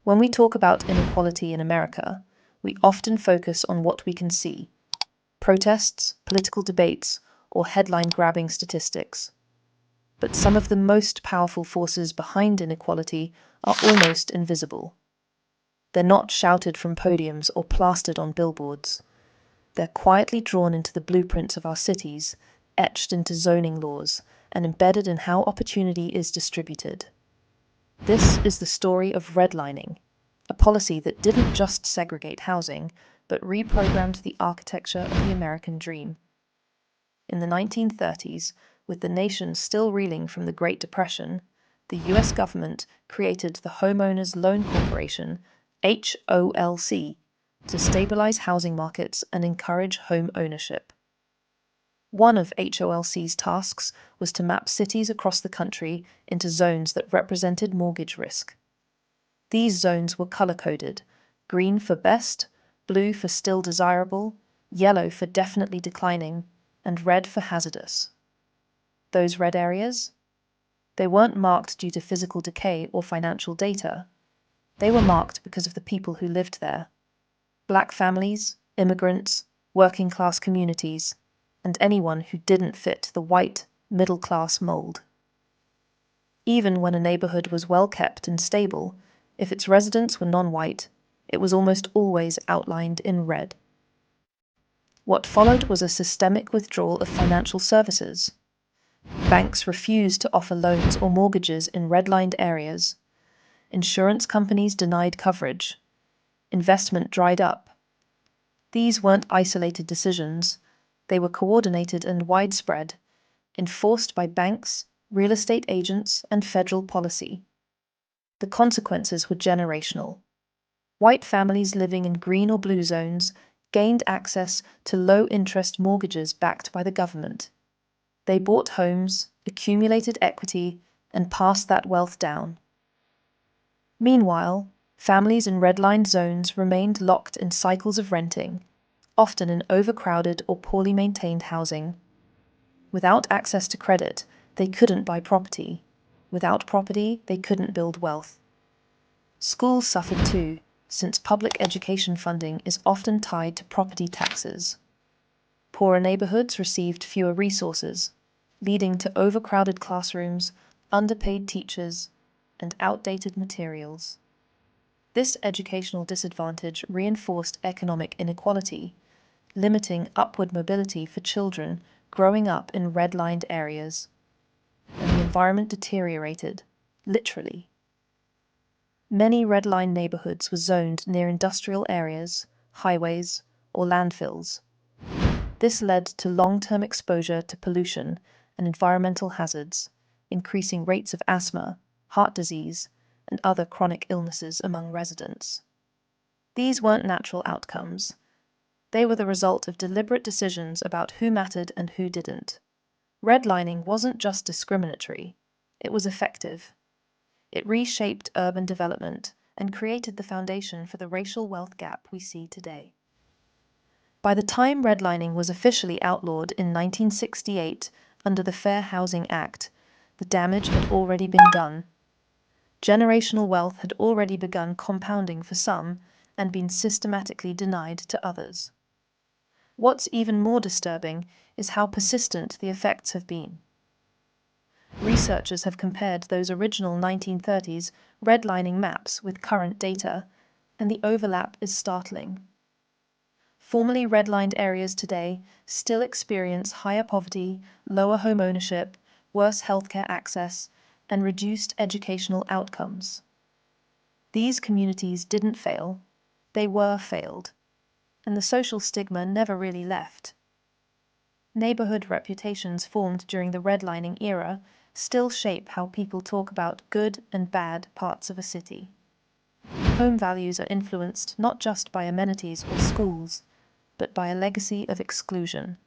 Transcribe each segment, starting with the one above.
When we talk about inequality in America, we often focus on what we can see: protests, political debates, or headline-grabbing statistics. But some of the most powerful forces behind inequality are almost invisible. They're not shouted from podiums or plastered on billboards. They're quietly drawn into the blueprints of our cities, etched into zoning laws, and embedded in how opportunity is distributed. This is the story of redlining, a policy that didn't just segregate housing, but reprogrammed the architecture of the American dream. In the 1930s, with the nation still reeling from the Great Depression, the US government created the Homeowners Loan Corporation, HOLC, to stabilize housing markets and encourage home ownership. One of HOLC's tasks was to map cities across the country into zones that represented mortgage risk. These zones were color-coded: green for best, blue for still desirable, yellow for definitely declining, and red for hazardous. Those red areas? They weren't marked due to physical decay or financial data. They were marked because of the people who lived there: Black families, immigrants, working-class communities, and anyone who didn't fit the white, middle-class mold. Even when a neighborhood was well-kept and stable, if its residents were non-white, it was almost always outlined in red. What followed was a systemic withdrawal of financial services. Banks refused to offer loans or mortgages in redlined areas. Insurance companies denied coverage. Investment dried up. These weren't isolated decisions. They were coordinated and widespread, enforced by banks, real estate agents, and federal policy. The consequences were generational. White families living in green or blue zones gained access to low-interest mortgages backed by the government. They bought homes, accumulated equity, and passed that wealth down. Meanwhile, families in redlined zones remained locked in cycles of renting, often in overcrowded or poorly maintained housing. Without access to credit, they couldn't buy property. Without property, they couldn't build wealth. Schools suffered too, since public education funding is often tied to property taxes. Poorer neighborhoods received fewer resources, leading to overcrowded classrooms, underpaid teachers, and outdated materials. This educational disadvantage reinforced economic inequality, limiting upward mobility for children growing up in redlined areas. And the environment deteriorated, literally. Many redline neighborhoods were zoned near industrial areas, highways, or landfills. This led to long-term exposure to pollution and environmental hazards, increasing rates of asthma, heart disease, and other chronic illnesses among residents. These weren't natural outcomes. They were the result of deliberate decisions about who mattered and who didn't. Redlining wasn't just discriminatory, it was effective. It reshaped urban development and created the foundation for the racial wealth gap we see today. By the time redlining was officially outlawed in 1968 under the Fair Housing Act, the damage had already been done. Generational wealth had already begun compounding for some and been systematically denied to others. What's even more disturbing is how persistent the effects have been. Researchers have compared those original 1930s redlining maps with current data, and the overlap is startling. Formerly redlined areas today still experience higher poverty, lower home ownership, worse healthcare access, and reduced educational outcomes. These communities didn't fail, they were failed, and the social stigma never really left. Neighborhood reputations formed during the redlining era still shape how people talk about good and bad parts of a city. Home values are influenced not just by amenities or schools, but by a legacy of exclusion.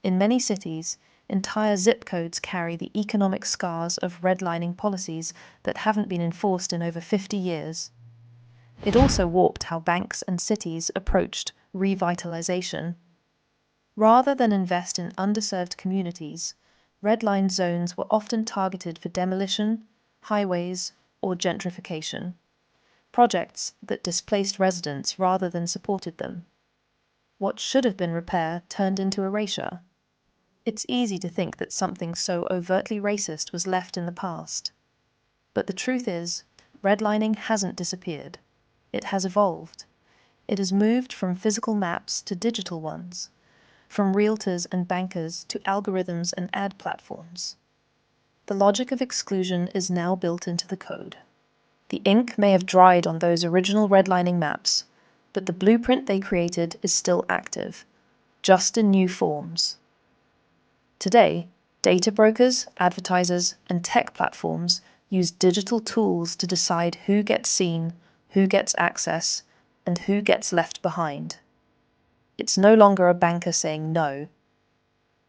In many cities, entire zip codes carry the economic scars of redlining policies that haven't been enforced in over 50 years. It also warped how banks and cities approached revitalization. Rather than invest in underserved communities, redlined zones were often targeted for demolition, highways, or gentrification. projects that displaced residents rather than supported them. What should have been repair turned into erasure. It's easy to think that something so overtly racist was left in the past. But the truth is, redlining hasn't disappeared. It has evolved. It has moved from physical maps to digital ones, from realtors and bankers to algorithms and ad platforms. The logic of exclusion is now built into the code. The ink may have dried on those original redlining maps, but the blueprint they created is still active, just in new forms. Today, data brokers, advertisers, and tech platforms use digital tools to decide who gets seen, who gets access, and who gets left behind. It's no longer a banker saying no.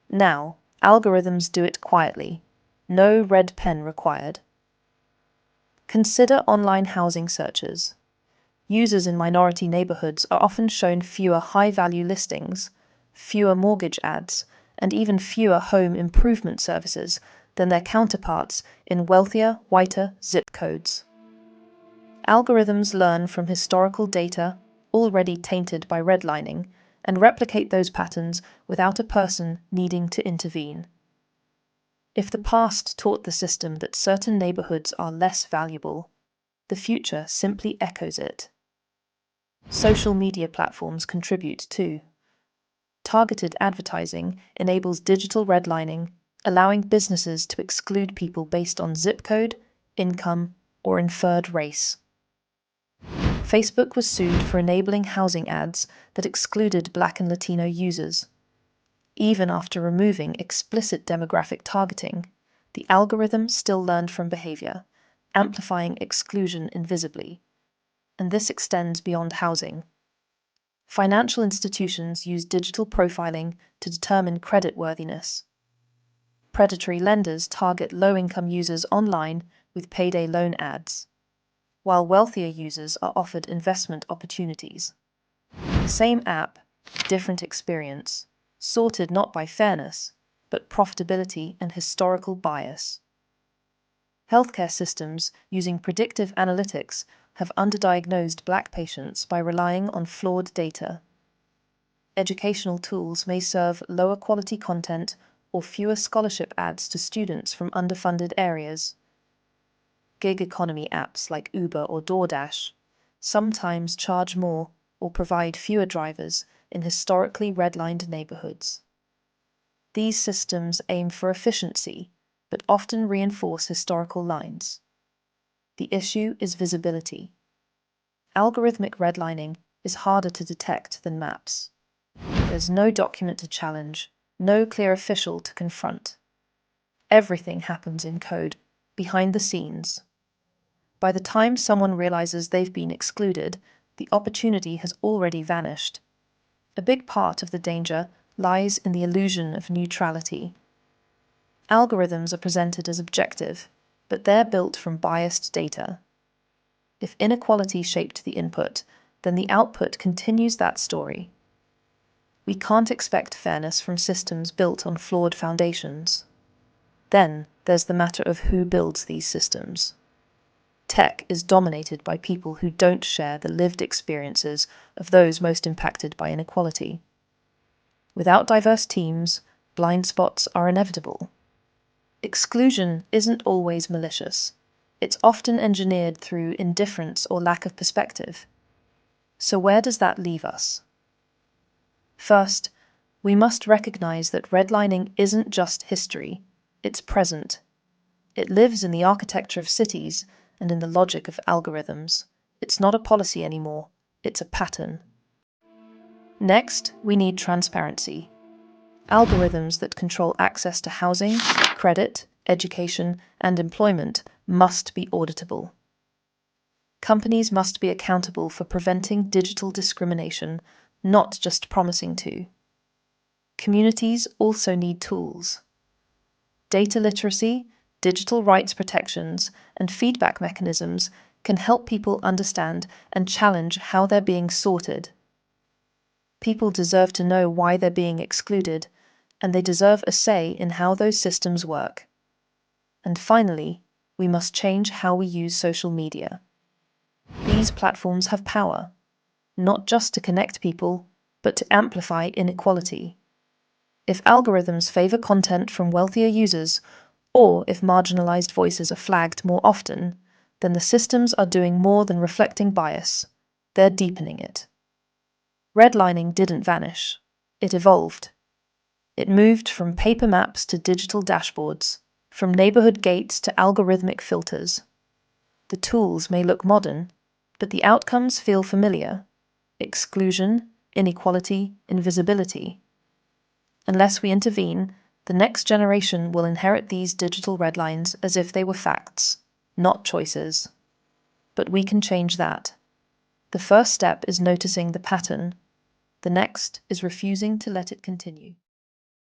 Now, algorithms do it quietly. No red pen required. Consider online housing searches. Users in minority neighborhoods are often shown fewer high-value listings, fewer mortgage ads, and even fewer home improvement services than their counterparts in wealthier, whiter zip codes. Algorithms learn from historical data, already tainted by redlining, and replicate those patterns without a person needing to intervene. If the past taught the system that certain neighborhoods are less valuable, the future simply echoes it. Social media platforms contribute too. Targeted advertising enables digital redlining, allowing businesses to exclude people based on zip code, income, or inferred race. Facebook was sued for enabling housing ads that excluded Black and Latino users. Even after removing explicit demographic targeting, the algorithm still learned from behavior, amplifying exclusion invisibly. And this extends beyond housing. Financial institutions use digital profiling to determine creditworthiness. Predatory lenders target low-income users online with payday loan ads, while wealthier users are offered investment opportunities. The same app, different experience, sorted not by fairness, but profitability and historical bias. Healthcare systems using predictive analytics have underdiagnosed Black patients by relying on flawed data. Educational tools may serve lower quality content or fewer scholarship ads to students from underfunded areas. Gig economy apps like Uber or DoorDash sometimes charge more or provide fewer drivers in historically redlined neighborhoods. These systems aim for efficiency, but often reinforce historical lines. The issue is visibility. Algorithmic redlining is harder to detect than maps. There's no document to challenge, no clear official to confront. Everything happens in code, behind the scenes. By the time someone realizes they've been excluded, the opportunity has already vanished. A big part of the danger lies in the illusion of neutrality. Algorithms are presented as objective, but they're built from biased data. If inequality shaped the input, then the output continues that story. We can't expect fairness from systems built on flawed foundations. Then there's the matter of who builds these systems. Tech is dominated by people who don't share the lived experiences of those most impacted by inequality. Without diverse teams, blind spots are inevitable. Exclusion isn't always malicious. It's often engineered through indifference or lack of perspective. So where does that leave us? First, we must recognize that redlining isn't just history, it's present. It lives in the architecture of cities and in the logic of algorithms. It's not a policy anymore, it's a pattern. Next, we need transparency. Algorithms that control access to housing, credit, education, and employment must be auditable. Companies must be accountable for preventing digital discrimination, not just promising to. Communities also need tools. Data literacy, digital rights protections, and feedback mechanisms can help people understand and challenge how they're being sorted. People deserve to know why they're being excluded, and they deserve a say in how those systems work. And finally, we must change how we use social media. The these platforms have power, not just to connect people, but to amplify inequality. If algorithms favor content from wealthier users, or if marginalized voices are flagged more often, then the systems are doing more than reflecting bias. They're deepening it. Redlining didn't vanish. It evolved. It moved from paper maps to digital dashboards, from neighborhood gates to algorithmic filters. The tools may look modern, but the outcomes feel familiar. Exclusion, inequality, invisibility. Unless we intervene, the next generation will inherit these digital red lines as if they were facts, not choices. But we can change that. The first step is noticing the pattern. The next is refusing to let it continue.